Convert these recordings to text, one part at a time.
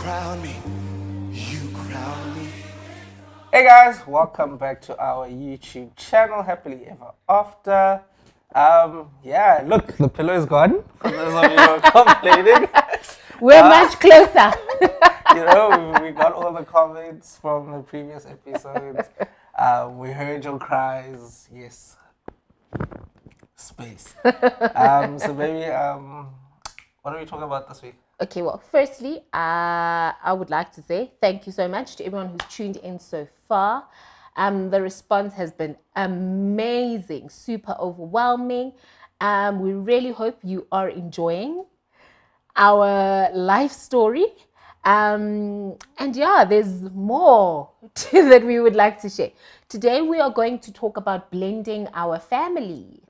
crown me, you crown me. Hey guys, welcome back to our YouTube channel, Happily Ever After. Yeah, look, the pillow is gone. For those of you who are complaining, We're much closer. we got all the comments from the previous episodes. We heard your cries. Yes, space. So maybe, what are we talking about this week? Okay, well, firstly, I would like to say thank you so much to everyone who's tuned in so far. The response has been amazing, super overwhelming. We really hope you are enjoying our life story. And yeah, there's more that we would like to share. Today, we are going to talk about blending our family.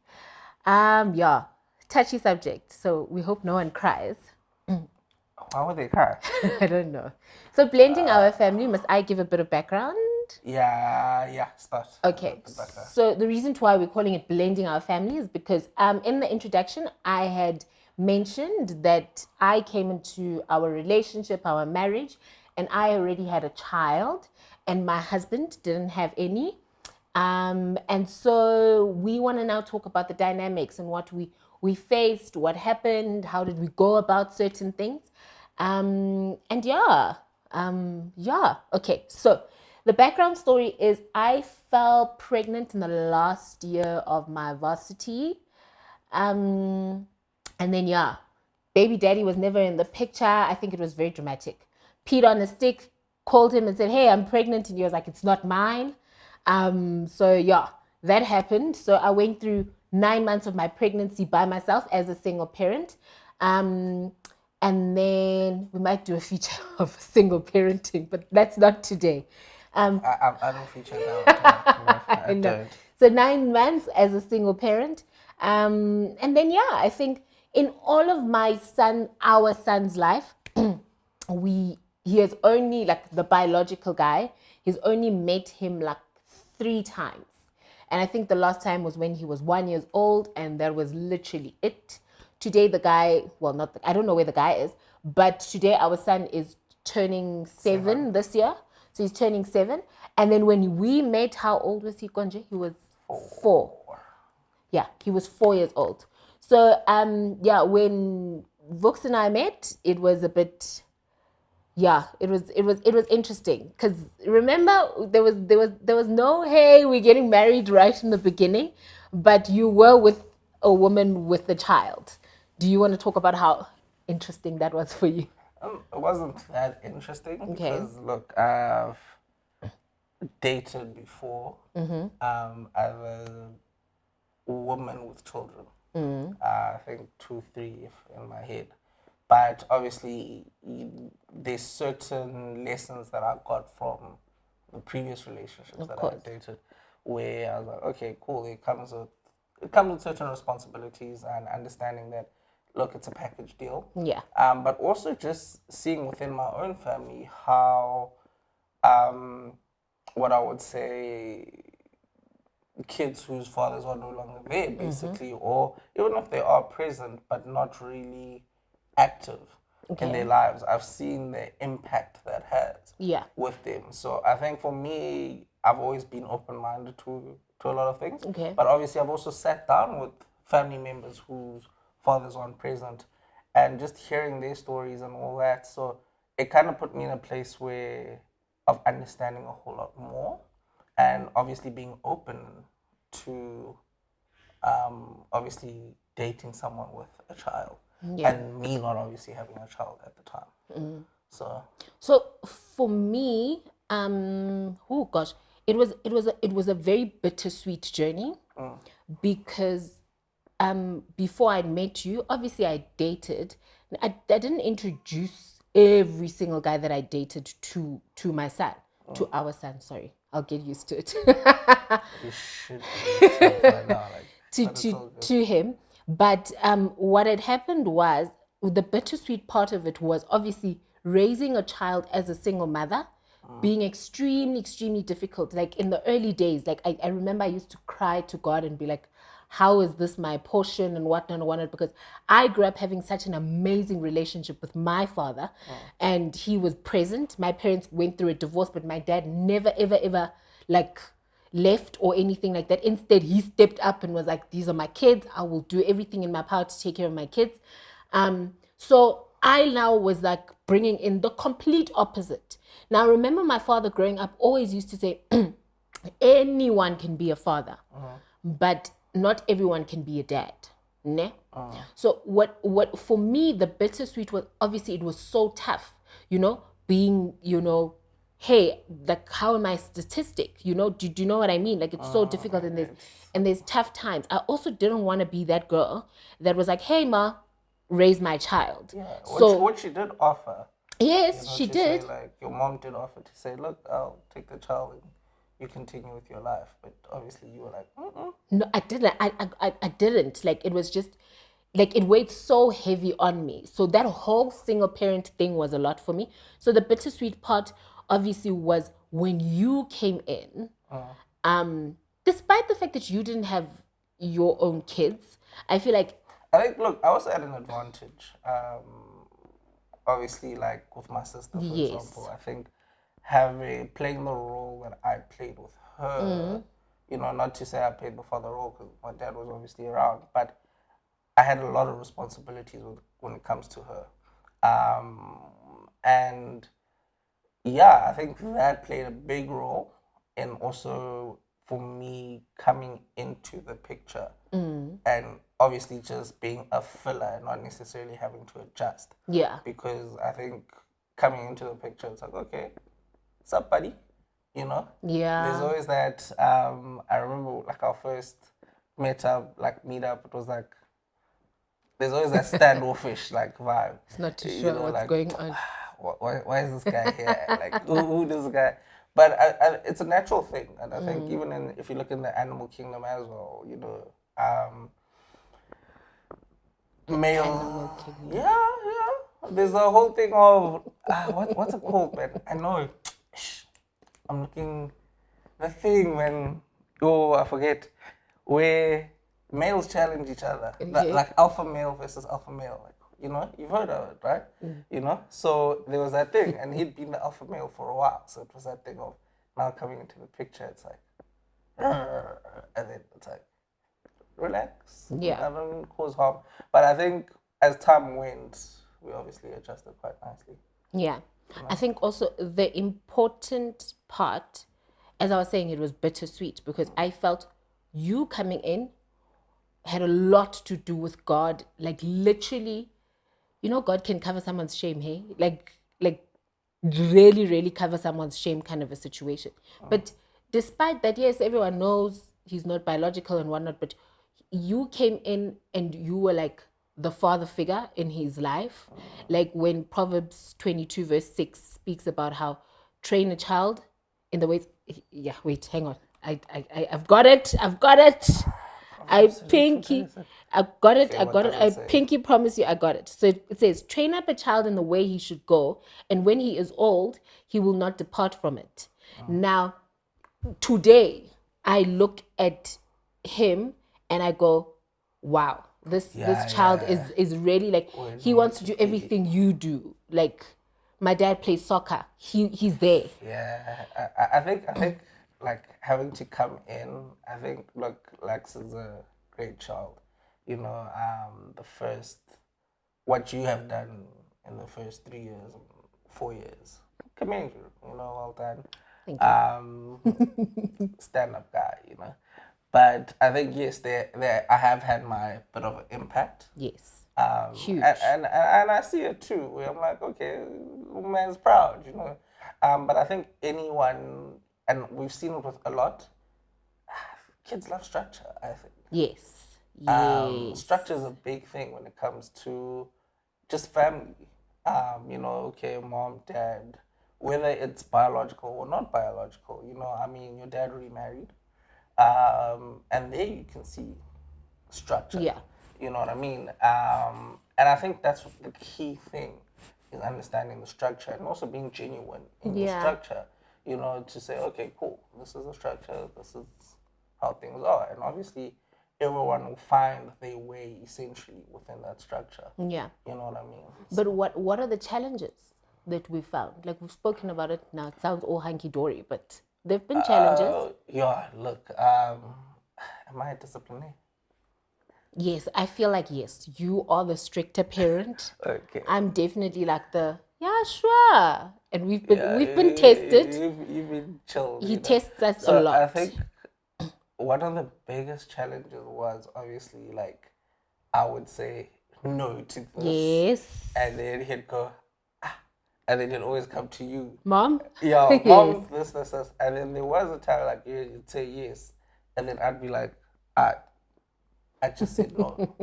Yeah, touchy subject. So we hope no one cries. Why would they cry? I don't know. So blending our family, must I give a bit of background? Yeah, start. Okay, so the reason why we're calling it blending our family is because in the introduction, I had mentioned that I came into our relationship, our marriage, and I already had a child, and my husband didn't have any. And so we want to now talk about the dynamics and what we faced, what happened, how did we go about certain things. And okay, so the background story is I fell pregnant in the last year of my varsity. And then, baby daddy was never in the picture. I think it was very dramatic. Pete on a stick called him and said, "Hey, I'm pregnant." And he was like, "It's not mine." That happened. So I went through 9 months of my pregnancy by myself as a single parent. And then we might do a feature of single parenting, but that's not today. I don't feature that. I don't. So 9 months as a single parent. And then, I think in all of our son's life, he has only, like the biological guy, he's only met him like 3 times. And I think the last time was when he was 1 year old, and that was literally it. Today, the guy, I don't know where the guy is, but today our son is turning 7 this year. So he's turning 7. And then when we met, how old was he, Konje? He was 4. Yeah, he was 4 years old. So, when Vux and I met, it was a bit, it was interesting. Because remember, there was no, hey, we're getting married right in the beginning, but you were with a woman with a child. Do you want to talk about how interesting that was for you? It wasn't that interesting because, look, I've dated before. As a woman with children. I think 2, 3 in my head. But obviously, there's certain lessons that I got from the previous relationships that I dated, where I was like, okay, cool. It comes with certain responsibilities and understanding that, look, it's a package deal. Yeah. But also just seeing within my own family how, what I would say, kids whose fathers are no longer there, basically, or even if they are present but not really active in their lives, I've seen the impact that has with them. So I think for me, I've always been open-minded to a lot of things. Okay. But obviously, I've also sat down with family members whose fathers aren't present, and just hearing their stories and all that. So it kind of put me in a place of understanding a whole lot more, and obviously being open to obviously dating someone with a child, and me not obviously having a child at the time. So for me, it was a very bittersweet journey because before I met you, obviously I dated. I didn't introduce every single guy that I dated to my son, to our son. Sorry, I'll get used to it. You should be right now, to him. But what had happened was the bittersweet part of it was obviously raising a child as a single mother being extremely, extremely difficult. Like in the early days, like I remember I used to cry to God and be like, how is this my portion and whatnot and whatnot, because I grew up having such an amazing relationship with my father, and he was present. My parents went through a divorce, but my dad never, ever, ever like left or anything like that. Instead, he stepped up and was like, these are my kids. I will do everything in my power to take care of my kids. So I now was like bringing in the complete opposite. Now, remember my father growing up always used to say, anyone can be a father, but not everyone can be a dad. Ne? So what for me, the bittersweet was, obviously it was so tough, being, hey, like, how am I statistic? Do you know what I mean? Like, it's so difficult, and there's tough times. I also didn't want to be that girl that was like, hey ma, raise my child. Yeah, So which she did offer. yes, she to did. Say, like, your mom did offer to say, look, I'll take the child and you continue with your life. But obviously you were like, mm-mm. No, I didn't. I didn't. Like, it was just, like, it weighed so heavy on me. So that whole single parent thing was a lot for me. So the bittersweet part obviously was when you came in, despite the fact that you didn't have your own kids, I feel like, I think, look, I was at an advantage. Obviously, like with my sister, for yes. example, I think playing the role that I played with her, not to say I played the father role because my dad was obviously around, but I had a lot of responsibilities when it comes to her. And yeah, I think that played a big role in also for me coming into the picture and obviously just being a filler and not necessarily having to adjust. yeah. Because I think coming into the picture, it's like, okay, what's up, buddy? Yeah. There's always that. I remember like our first meet up, it was like, there's always that standoffish like vibe. It's not too sure what's like, going on. why is this guy here? Like, who this guy? But it's a natural thing, and I think even if you look in the animal kingdom as well, male. Animal kingdom. Yeah. There's a whole thing of what's it called, man? I know. I'm looking. The thing when I forget where males challenge each other, like alpha male versus alpha male. Like, you've heard of it, right? So there was that thing, and he'd been the alpha male for a while. So it was that thing of now coming into the picture. It's like, and then it's like, relax. Yeah. I don't cause harm. But I think as time went, we obviously adjusted quite nicely. Yeah. I think also the important part, as I was saying, it was bittersweet because I felt you coming in had a lot to do with God. Like, literally, God can cover someone's shame, hey? Like really, really cover someone's shame kind of a situation. But despite that, yes, everyone knows he's not biological and whatnot, but you came in and you were like the father figure in his life. Like when Proverbs 22 verse 6 speaks about how train a child in the ways. Yeah, wait, hang on. I've got it. I've got it. I got it. I got it. I pinky promise you, I got it. So it says, train up a child in the way he should go, and when he is old, he will not depart from it. Now, today, I look at him and I go, wow, this child is really like, he wants to do everything you do. Like, my dad plays soccer. He's there. Yeah, I think like having to come in. I think look, Lex is a great child. The first what you have done in the first 3 years, 4 years. Commend you. Well done. Thank you. Stand-up guy. But I think yes, there I have had my bit of impact. Yes. Huge. And I see it too. Where I'm like, okay, man's proud. But I think anyone, and we've seen it with a lot. Kids love structure. I think. Yes. Yes. Structure is a big thing when it comes to just family. Okay, mom, dad, whether it's biological or not biological. Your dad remarried. And there you can see structure. Yeah. You know what I mean? And I think that's the key thing is understanding the structure and also being genuine in the structure. To say, okay, cool, this is the structure, this is how things are. And obviously, everyone will find their way essentially within that structure. Yeah. You know what I mean? But what are the challenges that we found? Like we've spoken about it now. It sounds all hunky dory, but there've been challenges. Yeah, look, am I a disciplinary? Yes, I feel like yes, you are the stricter parent. Okay. I'm definitely like the yeah, sure. And Yeah, we've been tested. you've been chill. He tests us a So I lot. think one of the biggest challenges was obviously like I would say no to this, Yes. and then he'd go, and then he'd always come to you. Mom? Yeah, Yes. mom, this. And then there was a time like you'd say yes. And then I'd be like, I just said no.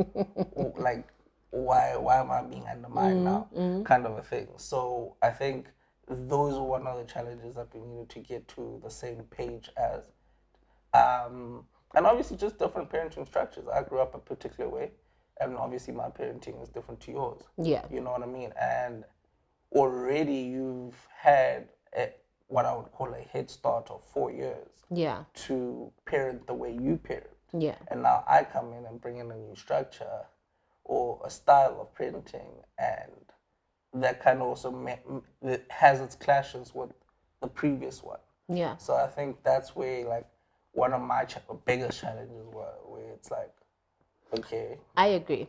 Like, why am I being undermined now? Kind of a thing. So I think those were one of the challenges that we needed to get to the same page as. And obviously just different parenting structures. I grew up a particular way, and obviously my parenting is different to yours. Yeah. You know what I mean? And already you've had what I would call a head start of 4 years Yeah. to parent the way you parent. Yeah. And now I come in and bring in a new structure or a style of parenting, and that kind of also it has its clashes with the previous one. Yeah. So I think that's where like one of my biggest challenges were, where it's like, okay, I agree.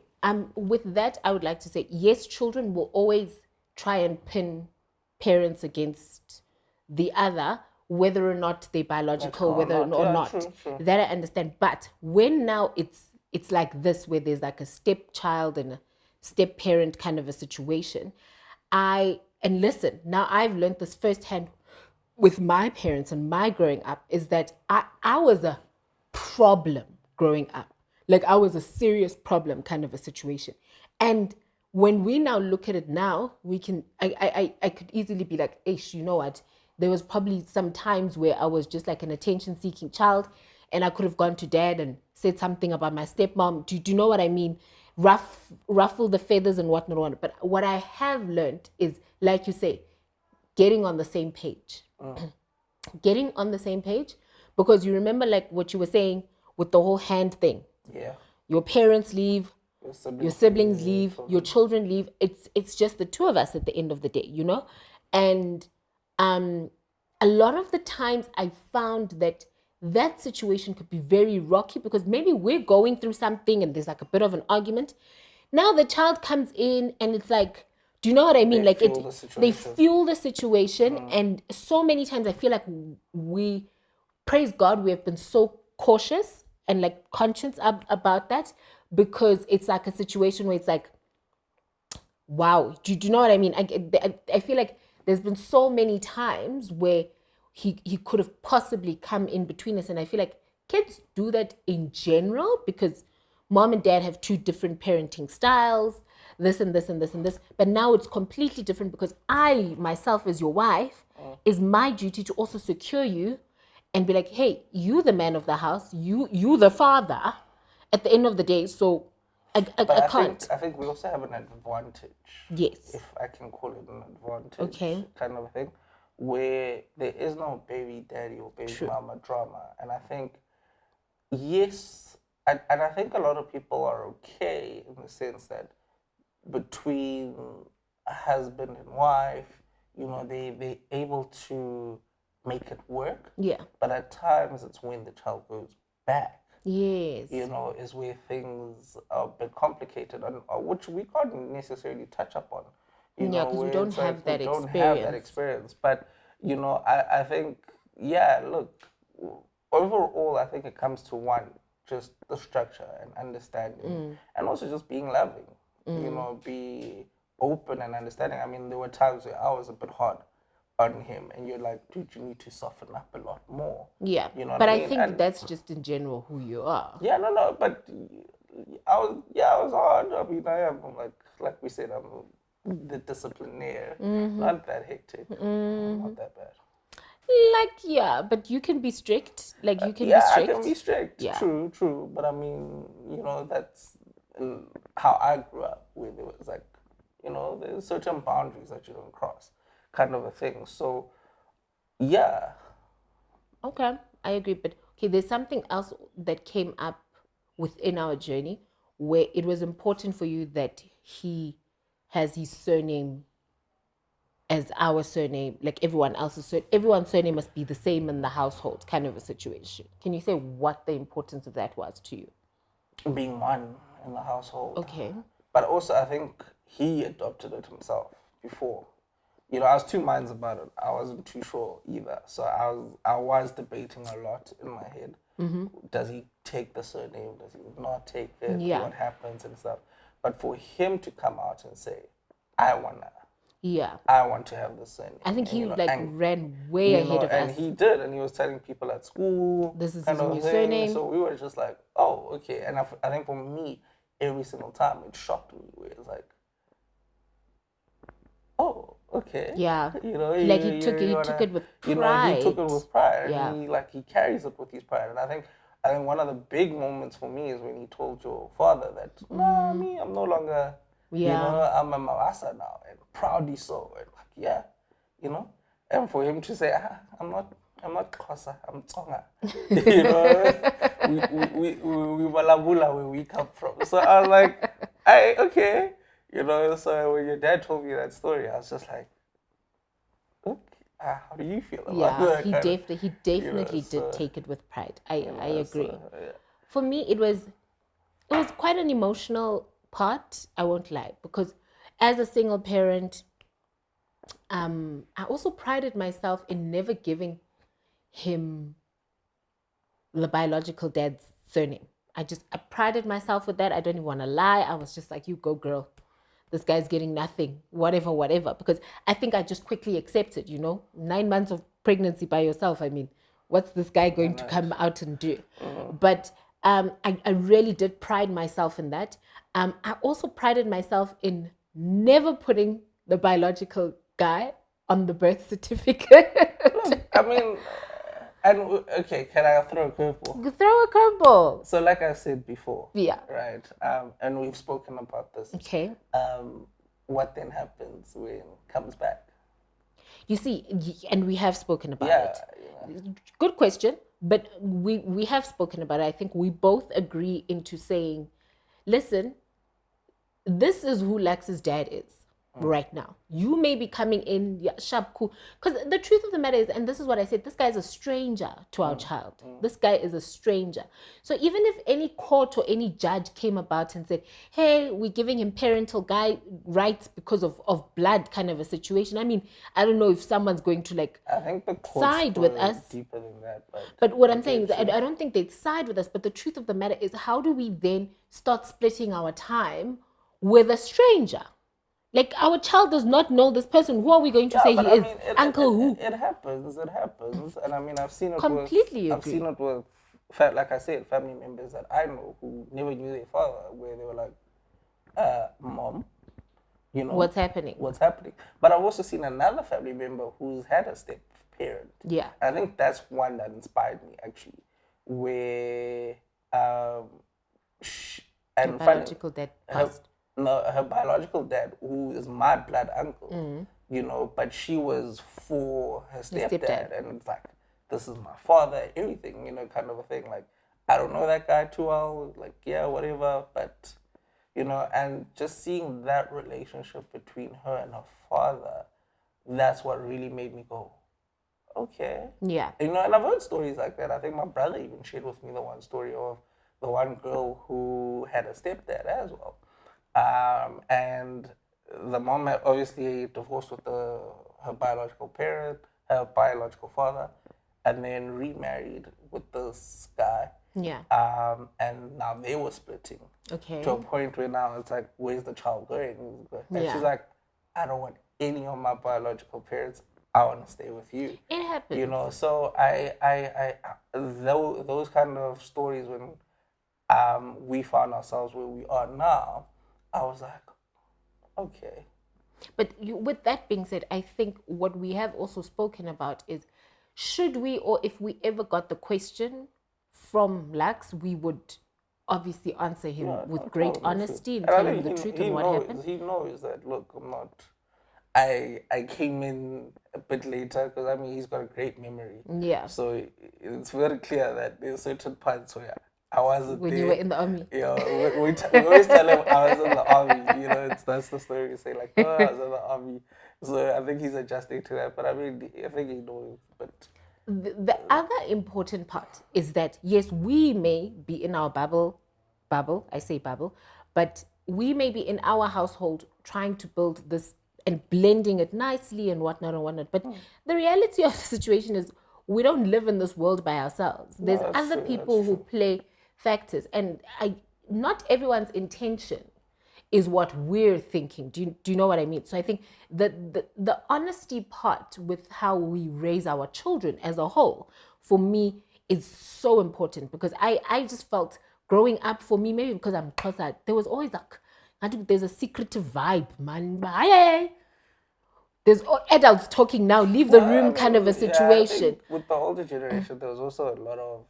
With that, I would like to say yes, children will always try and pin parents against the other, whether or not they're biological, whether or not. True. That I understand. But when now it's like this, where there's like a stepchild and a step parent kind of a situation, and listen, now I've learned this firsthand with my parents and my growing up, is that I was a problem growing up. Like I was a serious problem kind of a situation. And when we now look at it now, we can I could easily be like, Ish, you know what? There was probably some times where I was just like an attention seeking child, and I could have gone to dad and said something about my stepmom. Do you know what I mean? Ruffle the feathers and whatnot. But what I have learned is, like you say, getting on the same page. Getting on the same page, because you remember like what you were saying with the whole hand thing. yeah. Your parents leave, your siblings leave, your children leave. It's just the two of us at the end of the day, you know? And a lot of the times I found that situation could be very rocky, because maybe we're going through something and there's like a bit of an argument. Now the child comes in and it's like, do you know what I mean? They fuel the situation. And so many times I feel like we, praise God, we have been so cautious and like conscious about that, because it's like a situation where it's like, wow, do you know what I mean? I feel like there's been so many times where he could have possibly come in between us. And I feel like kids do that in general, because mom and dad have two different parenting styles, this and this and this and this. But now it's completely different, because I, myself, as your wife, is my duty to also secure you and be like, hey, you the man of the house, you the father at the end of the day. So I can't. I think we also have an advantage. Yes. If I can call it an advantage. Okay. Kind of a thing, where there is no baby daddy or baby mama drama. And I think, yes, and I think a lot of people are okay in the sense that between husband and wife, they're able to make it work. Yeah. But at times it's when the child goes back, Yes. is where things are a bit complicated, and which we can't necessarily touch upon. Yeah, because we don't have that experience. We don't have that experience. But, I think, yeah, look, overall, I think it comes to one, just the structure and understanding, and also just being loving, be open and understanding. I mean, there were times where I was a bit hard on him, and you're like, dude, you need to soften up a lot more. Yeah. You know what but I mean? think that's just in general who you are. Yeah, no, but I was hard. I mean, I am like we said, I'm the disciplinaire, not that hectic, not that bad. Like, yeah, but you can be strict. Like, you can be Yeah, strict. I can be strict. Yeah. True. But I mean, that's how I grew up, where there was like, there's certain boundaries that you don't cross, kind of a thing. So, yeah. Okay, I agree. But okay, there's something else that came up within our journey where it was important for you that he has his surname as our surname, like everyone else's surname. Everyone's surname must be the same in the household, kind of a situation. Can you say what the importance of that was to you? Being one in the household. Okay. But also, I think he adopted it himself before. You know, I was two minds about it. I wasn't too sure either. So I was debating a lot in my head. Does he take the surname? Does he not take it? Yeah. What happens and stuff? But for him to come out and say, I want to have the surname. I think and, he you know, ran way ahead of and us. he did, and he was telling people at school, This is kind his of new thing. surname. So we were just like, oh, okay. And I think for me, every single time it shocked me. Where it's like, oh, okay. Yeah. You know, Like he took it with pride. You know, he took it with pride, Yeah. and he carries it with his pride. And I think one of the big moments for me is when he told your father that, nah, me, I'm no longer, you know, I'm a Mawasa now, and proudly so. And like, yeah, you know, and for him to say, I'm not Xhosa, I'm Tsonga. You know, we Malabula where we come from. So I was like, okay. You know, so when your dad told me that story, I was just like, okay, how do you feel about that? He definitely did take it with pride. I agree. For me, it was quite an emotional part. I won't lie, because as a single parent, I also prided myself in never giving him the biological dad's surname. I prided myself with that. I don't even want to lie. I was just like, you go, girl. This guy's getting nothing, whatever. Because I think I just quickly accepted, 9 months of pregnancy by yourself. I mean, what's this guy going to come out and do? But I really did pride myself in that. I also prided myself in never putting the biological guy on the birth certificate. I mean, and okay, can I throw a curveball? Throw a curveball. So, like I said before, Yeah. right, and we've spoken about this. Okay. What then happens when it comes back? You see, and we have spoken about it. Yeah. Good question, but we have spoken about it. I think we both agree into saying, listen, this is who Lex's dad is right now. You may be coming in, yeah, sharp, cool. Because the truth of the matter is, and this is what I said, this guy is a stranger to our child. This guy is a stranger. So even if any court or any judge came about and said, hey, we're giving him parental rights because of blood kind of a situation. I mean, I don't know if someone's going to I think the side with us. Deeper than that. But what I'm saying is, I don't think they'd side with us. But the truth of the matter is, how do we then start splitting our time with a stranger? Like, our child does not know this person. Who are we going to say he is? Uncle who? It happens. And I mean, I've seen it Completely I've seen it with, like I said, family members that I know who never knew their father, where they were like, Mom, you know. What's happening? But I've also seen another family member who's had a step parent. Yeah. I think that's one that inspired me, actually, where, and biological dad passed. Her biological dad, who is my blood uncle, you know, but she was for her stepdad. And it's like, this is my father, everything, you know, kind of a thing. Like, I don't know that guy too well, like, yeah, whatever, but, you know, and just seeing that relationship between her and her father, that's what really made me go, okay. Yeah. You know, and I've heard stories like that. I think my brother even shared with me the one story of the one girl who had a stepdad as well. And the mom had obviously divorced with her biological parent, her biological father, and then remarried with this guy. Yeah. And now they were splitting. Okay. To a point where now it's like, where's the child going? And she's like, I don't want any of my biological parents. I want to stay with you. It happens. You know, so those kind of stories when we found ourselves where we are now, I was like, okay. But with that being said, I think what we have also spoken about is, should we, or if we ever got the question from Lax, we would obviously answer him with great honesty and tell him the truth and what happened. He knows that, look, I'm not... I came in a bit later because, I mean, he's got a great memory. Yeah. So it's very clear that there's certain parts where I wasn't when there. you were in the army. Yeah, we always tell him I was in the army. You know, that's the story we say, like, oh, I was in the army. So I think he's adjusting to that. But I mean, I think he knows. But The other important part is that yes, we may be in our bubble. I say bubble, but we may be in our household trying to build this and blending it nicely and whatnot and whatnot. But the reality of the situation is we don't live in this world by ourselves. There's that's other true, people who play factors, and not everyone's intention is what we're thinking. Do you know what I mean? So I think the honesty part with how we raise our children as a whole, for me, is so important, because I just felt growing up, for me, maybe because I'm closer, there was always like, I think there's a secretive vibe, man. Hey, there's adults talking now, leave the room kind of a I situation. think with the older generation, there was also a lot of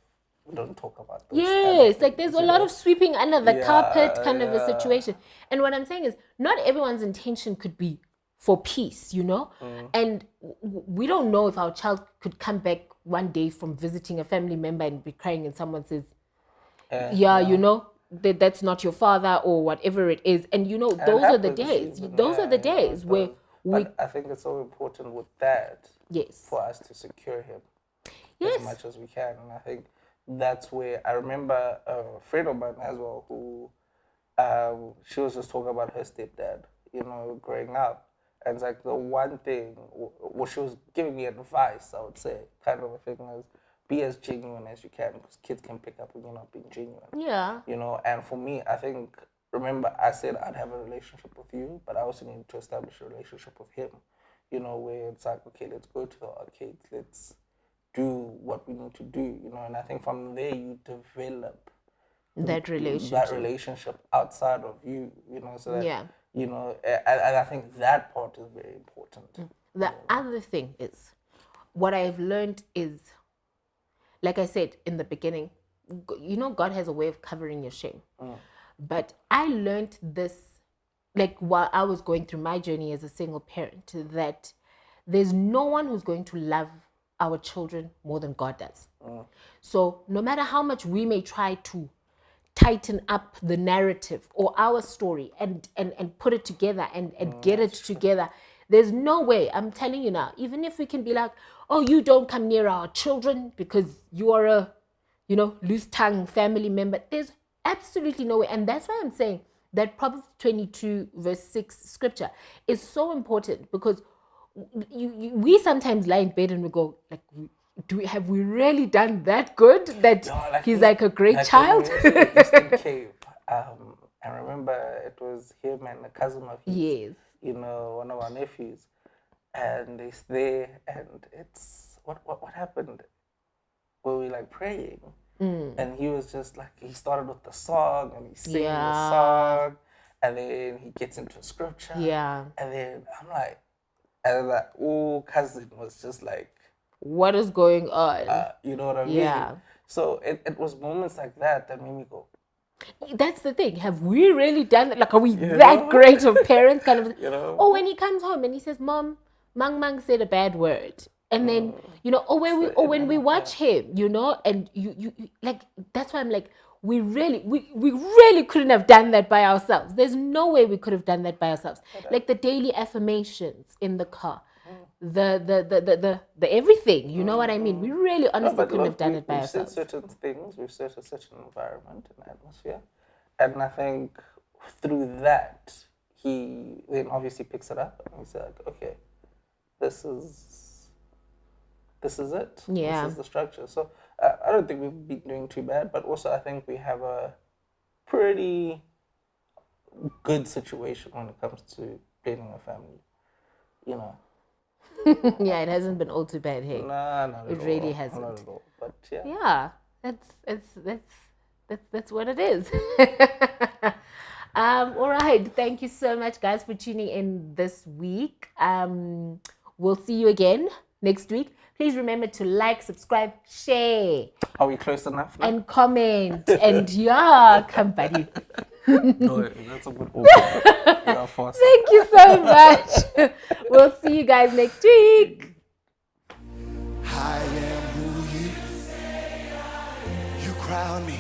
we don't talk about those. Yes, like there's a lot of sweeping under the carpet kind of a yeah. situation. And what I'm saying is, not everyone's intention could be for peace, you know? And we don't know if our child could come back one day from visiting a family member and be crying and someone says, you know, that's not your father or whatever it is. And you know, those are the days. Those are the days where But I think it's so important with that yes, for us to secure him yes, as much as we can. And I think that's where I remember a friend of mine as well who she was just talking about her stepdad, you know, growing up. And it's like the one thing, well, she was giving me advice, I would say, kind of a thing is be as genuine as you can, because kids can pick up when you're not being genuine. yeah, You know, and for me, I think, remember, I said I'd have a relationship with you, but I also needed to establish a relationship with him, you know, where it's like, okay, let's go to the arcades, let's do what we need to do, you know, and I think from there you develop that relationship outside of you, you know, so that, yeah. you know, and I think that part is very important. The other thing is, what I've learned is, like I said in the beginning, you know, God has a way of covering your shame. But I learned this, like while I was going through my journey as a single parent, that there's no one who's going to love our children more than God does. So no matter how much we may try to tighten up the narrative or our story and put it together and get it together, there's no way, I'm telling you now, even if we can be like, oh, you don't come near our children because you are a, you know, loose tongue family member, there's absolutely no way. And that's why I'm saying that Proverbs 22 verse 6 scripture is so important, because we sometimes lie in bed and we go like, have we really done that good that he's like a great child? Eastern Cape, I remember it was him and a cousin of his, Yes. you know, one of our nephews, and he's there, and it's what happened? Were we like praying? And he was just like, he started with the song and he's singing the song, and then he gets into scripture, and then I'm like, and that cousin was just like, what is going on? you know what I mean? So it was moments like that that made me go, that's the thing. Have we really done that? Like, are we that great of parents? Kind of, you know? Or when he comes home and he says, Mom, Mang said a bad word. And then, you know, when we watch him, you know, and you like, that's why I'm like, we really couldn't have done that by ourselves. There's no way we could have done that by ourselves. Like the daily affirmations in the car, the everything, you know what I mean? We really honestly couldn't have done it by ourselves. We've set certain things, we've set a certain environment and atmosphere. And I think through that, he then obviously picks it up and he's like, okay, this is it. Yeah. This is the structure. So I don't think we've been doing too bad, but also I think we have a pretty good situation when it comes to planning a family, you know. Yeah, it hasn't been all too bad, hey. Nah, not it at really all. hasn't. Not at all. But yeah. Yeah, that's what it is. All right, thank you so much, guys, for tuning in this week. We'll see you again next week. Please remember to like, subscribe, share. Are we close enough now? And comment. And yeah, come buddy. No, that's a good one. Thank you so much. We'll see you guys next week. I am who you crown me.